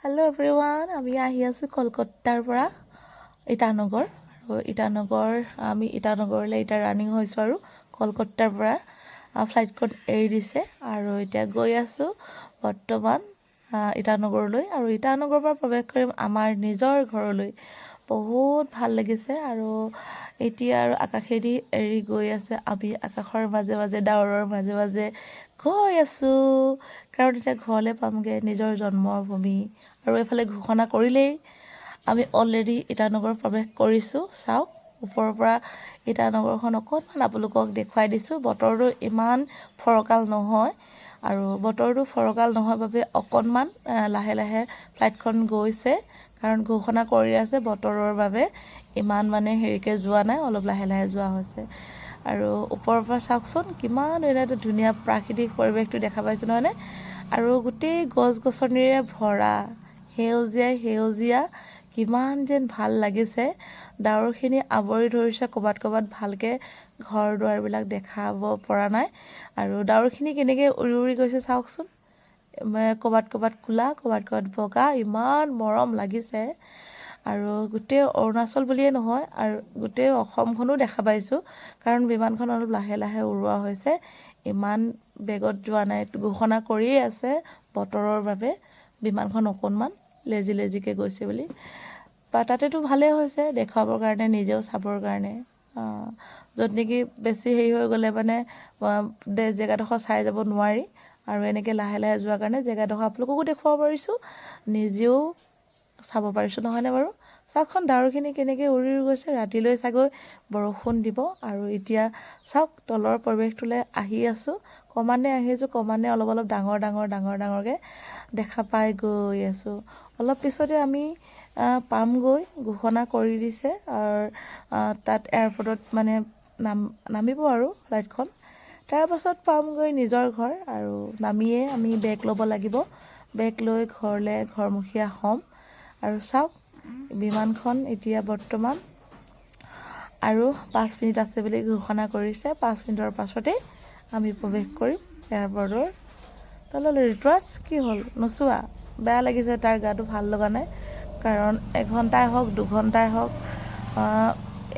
hello everyone আমি আহি আছো কলকাতাৰ পৰা ইটানগৰ আৰু ইটানগৰ আমি ইটানগৰলৈ এটা ৰানিং হৈছো আৰু কলকাতাৰ পৰা ফ্লাইটখন এৰি দিছে আৰু এতিয়া গৈ আছো বৰ্তমান ইটানগৰলৈ আৰু ইটানগৰৰ পৰা প্ৰৱেশ কৰিম আমাৰ নিজৰ ঘৰলৈ বহুত ভাল লাগিছে আৰু এতিয়া আৰু আকাশেদি এৰি গৈ আছে আমি আকাশৰ মাজে মাজে ডাৱৰৰ মাজে মাজে গৈ আছো কাৰণ এতিয়া ঘৰলৈ পামগে নিজৰ জন্মভূমি আৰু এফালে ঘোষণা কৰিলেই আমি অলৰেডি ইটানগৰ প্ৰৱেশ কৰিছো চাওক ওপৰৰ পৰা ইটানগৰখন অকণমান আপোনালোকক দেখুৱাই দিছো বতৰটো ইমান ফৰকাল নহয় আৰু বতৰটো ফৰকাল নহয় বাবে অকণমান লাহে লাহে ফ্লাইটখন গৈছে কাৰণ ঘোষণা কৰি আছে বতৰৰ বাবে ইমান মানে হেৰিকে যোৱা নাই অলপ লাহে লাহে যোৱা হৈছে আৰু ওপৰৰ পৰা চাওকচোন কিমান ধুনীয়া প্ৰাকৃতিক পৰিৱেশটো দেখা পাইছে নহয়নে আৰু গোটেই গছ-গছনিৰে ভৰা সেউজীয়া কিমান যেন ভাল লাগিছে ডাৱৰখিনি আৱৰি ধৰিছে কবাত ভালকে ঘৰ দুৱাৰবিলাক দেখাব পৰা নাই আৰু ডাৱৰখিনি কেনেকৈ উৰি উৰি গৈছে চাওকচোন কবাত কোলা কবাত বগা ইমান মৰম লাগিছে আৰু গোটেই অৰুণাচল বুলিয়ে নহয় আৰু গোটেই অসমখনো দেখা পাইছো কাৰণ বিমানখন অলপ লাহে লাহে উৰুৱা হৈছে ইমান বেগত যোৱা নাই ঘোষণা কৰিয়ে আছে বতৰৰ বাবে বিমানখন অকণমান লেজিকে গৈছে বুলি তাতেতো ভালেই হৈছে দেখাবৰ কাৰণে নিজেও চাবৰ কাৰণে য'ত নেকি বেছি হেৰি হৈ গ'লে মানে জেগাডোখৰ চাই যাব নোৱাৰি আৰু এনেকৈ লাহে লাহে যোৱাৰ কাৰণে জেগাডোখৰ আপোনালোককো দেখুৱাব পাৰিছোঁ নিজেও চাব পাৰিছোঁ নহয়নে বাৰু চাওকচোন ডাৱৰখিনি কেনেকৈ উৰি গৈছে ৰাতিলৈ চাগৈ বৰষুণ দিব আৰু এতিয়া চাওক তলৰ পৰিৱেশটোলৈ আহি আছোঁ ক্ৰমান্বয়ে অলপ ডাঙৰকৈ দেখা পাই গৈ আছোঁ অলপ পিছতে আমি পামগৈ ঘোষণা কৰি দিছে আৰু তাত এয়াৰপৰ্টত মানে নামিব আৰু ফ্লাইটখন তাৰ পাছত পামগৈ নিজৰ ঘৰ আৰু নামিয়ে আমি বেগ ল'ব লাগিব বেগ লৈ ঘৰমুখীয়া হ'ম আৰু চাওক বিমানখন এতিয়া বৰ্তমান আৰু 5 মিনিট আছে বুলি ঘোষণা কৰিছে 5 মিনিটৰ পাছতেই আমি প্ৰৱেশ কৰিম এয়াৰপৰ্টৰ তললৈ ৰিটুৱাছ কি হ'ল নোচোৱা বেয়া লাগিছে তাৰ গাটো ভাল লগা নাই কাৰণ 1 ঘণ্টাই হওক 2 ঘণ্টাই হওক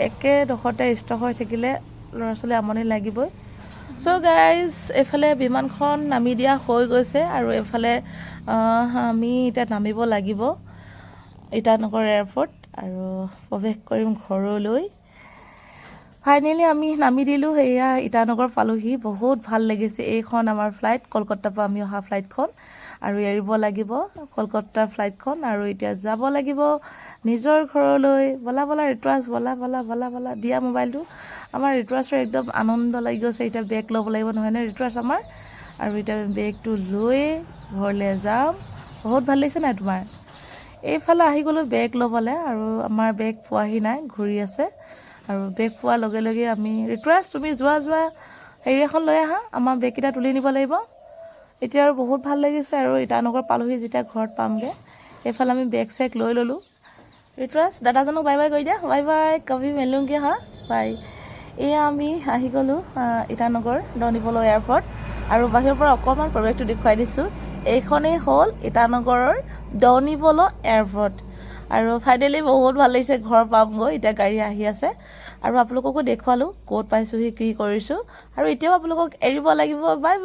একেডোখৰতে ষ্টক হৈ থাকিলে ল'ৰা ছোৱালী আমনি লাগিবই চ' গাইজ এইফালে বিমানখন নামি দিয়া হৈ গৈছে আৰু এইফালে আমি এতিয়া নামিব লাগিব ইটানগৰ এয়াৰপৰ্ট আৰু প্ৰৱেশ কৰিম ঘৰলৈ ফাইনেলি আমি নামি দিলোঁ সেয়া ইটানগৰ পালোহি বহুত ভাল লাগিছে এইখন আমাৰ ফ্লাইট কলকাতাৰ পৰা আমি অহা ফ্লাইটখন আৰু এৰিব লাগিব কলকাতাৰ ফ্লাইটখন আৰু এতিয়া যাব লাগিব নিজৰ ঘৰলৈ বলা ৰিটুৱাছ বলা দিয়া মোবাইলটো আমাৰ ৰিটুৱাছৰ একদম আনন্দ লাগি গৈছে এতিয়া বেগ ল'ব লাগিব নহয়নে ৰিটুৱাছ আমাৰ আৰু এতিয়া বেগটো লৈ ঘৰলৈ যাম বহুত ভাল লাগিছে নাই তোমাৰ এইফালে আহি গ'লোঁ বেগ ল'বলৈ আৰু আমাৰ বেগ পোৱাহি নাই ঘূৰি আছে আৰু বেগ পোৱাৰ লগে লগে আমি ৰিটুৱাছ তুমি যোৱা হেৰি এখন লৈ আহা আমাৰ বেগকেইটা তুলি নিব লাগিব এতিয়া আৰু বহুত ভাল লাগিছে আৰু ইটানগৰ পালোহি যেতিয়া ঘৰত পামগৈ এইফালে আমি বেগ চেগ লৈ ল'লোঁ ৰিটুৱাছ দাদাজনক বাই কৰি দিয়া বাই কবি মেলোংগে হা বাই এয়া আমি আহি গ'লোঁ ইটানগৰ দনিপল এয়াৰপৰ্ট আৰু বাহিৰৰ পৰা অকণমান প্ৰৱেশটো দেখুৱাই দিছোঁ এইখনেই হ'ল ইটানগৰৰ দনিপল এয়াৰপৰ্ট আৰু ফাইনেলি বহুত ভাল লাগিছে ঘৰ পামগৈ এতিয়া গাড়ী আহি আছে আৰু আপোনালোককো দেখুৱালোঁ ক'ত পাইছোঁহি কি কৰিছোঁ আৰু এতিয়াও আপোনালোকক এৰিব লাগিব বাই